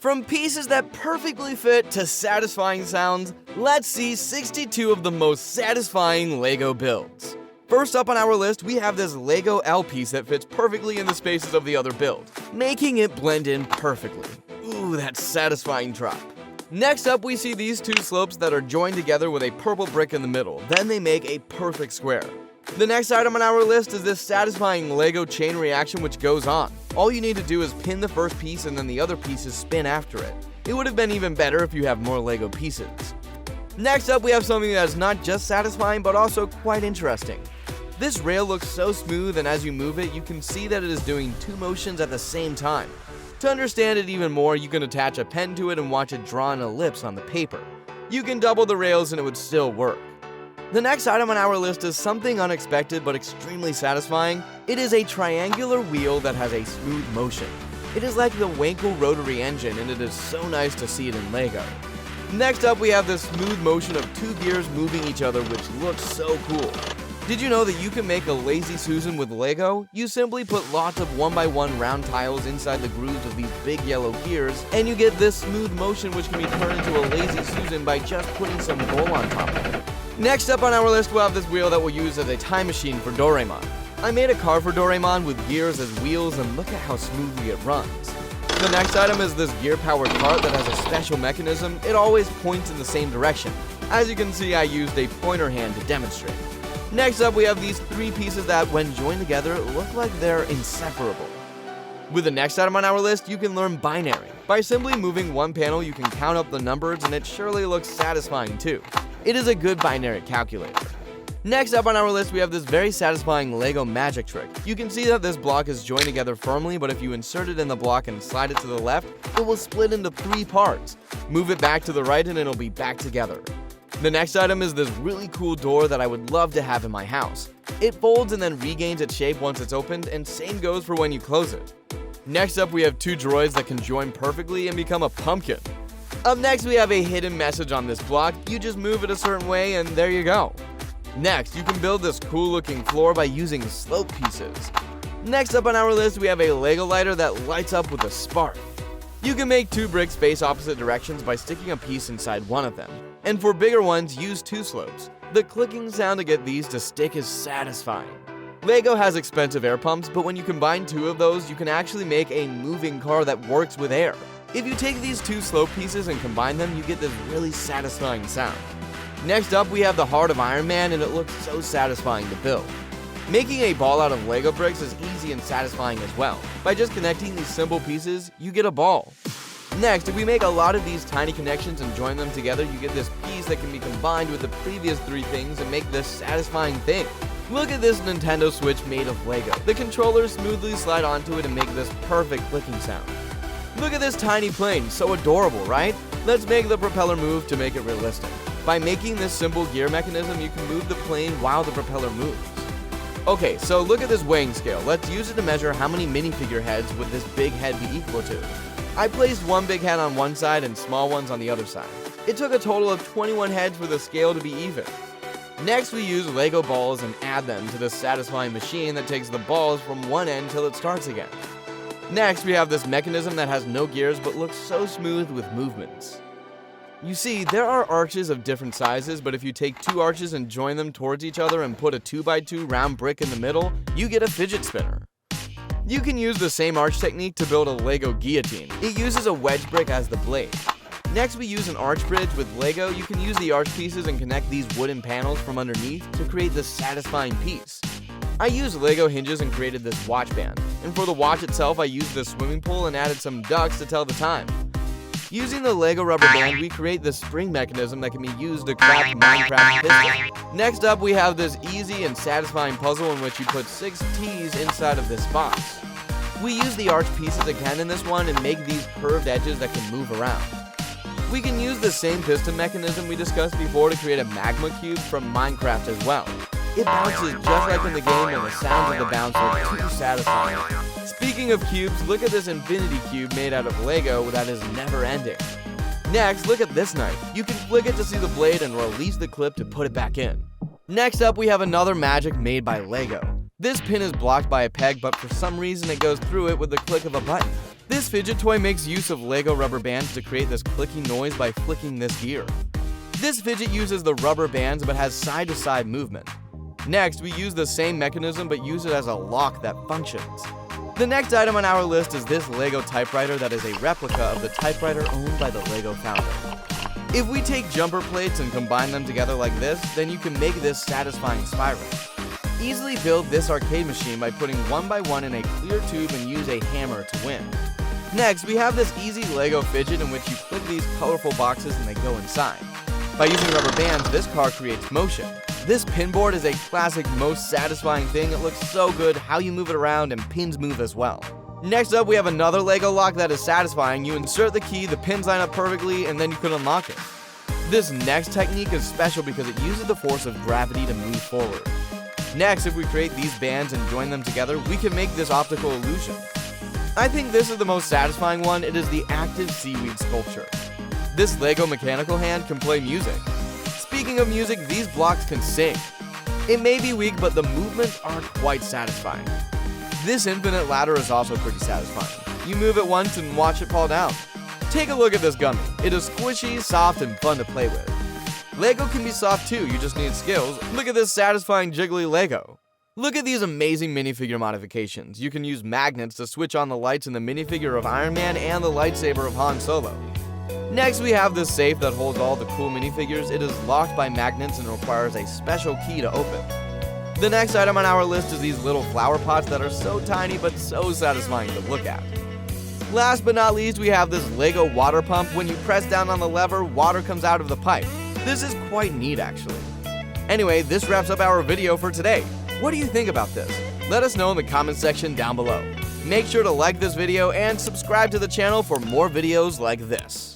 From pieces that perfectly fit to satisfying sounds, let's see 62 of the most satisfying LEGO builds. First up on our list, we have this LEGO L piece that fits perfectly in the spaces of the other build, making it blend in perfectly. Ooh, that satisfying drop. Next up, we see these two slopes that are joined together with a purple brick in the middle, then they make a perfect square. The next item on our list is this satisfying LEGO chain reaction which goes on. All you need to do is pin the first piece and then the other pieces spin after it. It would have been even better if you have more LEGO pieces. Next up, we have something that's not just satisfying but also quite interesting. This rail looks so smooth, and as you move it, you can see that it is doing two motions at the same time. To understand it even more, you can attach a pen to it and watch it draw an ellipse on the paper. You can double the rails and it would still work. The next item on our list is something unexpected but extremely satisfying. It is a triangular wheel that has a smooth motion. It is like the Wankel rotary engine, and it is so nice to see it in LEGO. Next up, we have this smooth motion of two gears moving each other, which looks so cool. Did you know that you can make a Lazy Susan with LEGO? You simply put lots of 1x1 round tiles inside the grooves of these big yellow gears, and you get this smooth motion which can be turned into a Lazy Susan by just putting some wool on top of it. Next up on our list, we'll have this wheel that we'll use as a time machine for Doraemon. I made a car for Doraemon with gears as wheels, and look at how smoothly it runs. The next item is this gear-powered cart that has a special mechanism. It always points in the same direction. As you can see, I used a pointer hand to demonstrate. Next up, we have these three pieces that, when joined together, look like they're inseparable. With the next item on our list, you can learn binary. By simply moving one panel, you can count up the numbers, and it surely looks satisfying too. It is a good binary calculator. Next up on our list, we have this very satisfying LEGO magic trick. You can see that this block is joined together firmly, but if you insert it in the block and slide it to the left, it will split into three parts. Move it back to the right and it'll be back together. The next item is this really cool door that I would love to have in my house. It folds and then regains its shape once it's opened, and same goes for when you close it. Next up, we have two droids that can join perfectly and become a pumpkin. Up next, we have a hidden message on this block. You just move it a certain way and there you go. Next, you can build this cool looking floor by using slope pieces. Next up on our list, we have a LEGO lighter that lights up with a spark. You can make two bricks face opposite directions by sticking a piece inside one of them. And for bigger ones, use two slopes. The clicking sound to get these to stick is satisfying. LEGO has expensive air pumps, but when you combine two of those, you can actually make a moving car that works with air. If you take these two slope pieces and combine them, you get this really satisfying sound. Next up, we have the heart of Iron Man, and it looks so satisfying to build. Making a ball out of LEGO bricks is easy and satisfying as well. By just connecting these simple pieces, you get a ball. Next, if we make a lot of these tiny connections and join them together, you get this piece that can be combined with the previous three things and make this satisfying thing. Look at this Nintendo Switch made of LEGO. The controllers smoothly slide onto it and make this perfect clicking sound. Look at this tiny plane, so adorable, right? Let's make the propeller move to make it realistic. By making this simple gear mechanism, you can move the plane while the propeller moves. Okay, so look at this weighing scale. Let's use it to measure how many minifigure heads would this big head be equal to. I placed one big head on one side and small ones on the other side. It took a total of 21 heads for the scale to be even. Next, we use LEGO balls and add them to this satisfying machine that takes the balls from one end till it starts again. Next, we have this mechanism that has no gears but looks so smooth with movements. You see, there are arches of different sizes, but if you take two arches and join them towards each other and put a 2x2 round brick in the middle, you get a fidget spinner. You can use the same arch technique to build a LEGO guillotine. It uses a wedge brick as the blade. Next, we use an arch bridge with LEGO. You can use the arch pieces and connect these wooden panels from underneath to create this satisfying piece. I used LEGO hinges and created this watch band. And for the watch itself, I used this swimming pool and added some ducks to tell the time. Using the LEGO rubber band, we create this spring mechanism that can be used to craft Minecraft piston. Next up, we have this easy and satisfying puzzle in which you put 6 T's inside of this box. We use the arch pieces again in this one and make these curved edges that can move around. We can use the same piston mechanism we discussed before to create a magma cube from Minecraft as well. It bounces just like in the game, and the sounds of the bounce are too satisfying. Speaking of cubes, look at this infinity cube made out of LEGO that is never ending. Next, look at this knife. You can flick it to see the blade and release the clip to put it back in. Next up, we have another magic made by LEGO. This pin is blocked by a peg, but for some reason it goes through it with the click of a button. This fidget toy makes use of Lego rubber bands to create this clicking noise by flicking this gear. This fidget uses the rubber bands but has side-to-side movement. Next, we use the same mechanism but use it as a lock that functions. The next item on our list is this Lego typewriter that is a replica of the typewriter owned by the Lego founder. If we take jumper plates and combine them together like this, then you can make this satisfying spiral. Easily build this arcade machine by putting one by one in a clear tube and use a hammer to win. Next, we have this easy Lego fidget in which you click these colorful boxes and they go inside. By using rubber bands, this car creates motion. This pinboard is a classic, most satisfying thing. It looks so good how you move it around, and pins move as well. Next up, we have another Lego lock that is satisfying. You insert the key, the pins line up perfectly, and then you can unlock it. This next technique is special because it uses the force of gravity to move forward. Next, if we create these bands and join them together, we can make this optical illusion. I think this is the most satisfying one. It is the active seaweed sculpture. This Lego mechanical hand can play music. Speaking of music, these blocks can sing. It may be weak, but the movements are quite satisfying. This infinite ladder is also pretty satisfying. You move it once and watch it fall down. Take a look at this gummy. It is squishy, soft, and fun to play with. Lego can be soft too, you just need skills. Look at this satisfying jiggly Lego. Look at these amazing minifigure modifications. You can use magnets to switch on the lights in the minifigure of Iron Man and the lightsaber of Han Solo. Next, we have this safe that holds all the cool minifigures. It is locked by magnets and requires a special key to open. The next item on our list is these little flower pots that are so tiny but so satisfying to look at. Last but not least, we have this Lego water pump. When you press down on the lever, water comes out of the pipe. This is quite neat actually. Anyway, this wraps up our video for today. What do you think about this? Let us know in the comment section down below. Make sure to like this video and subscribe to the channel for more videos like this.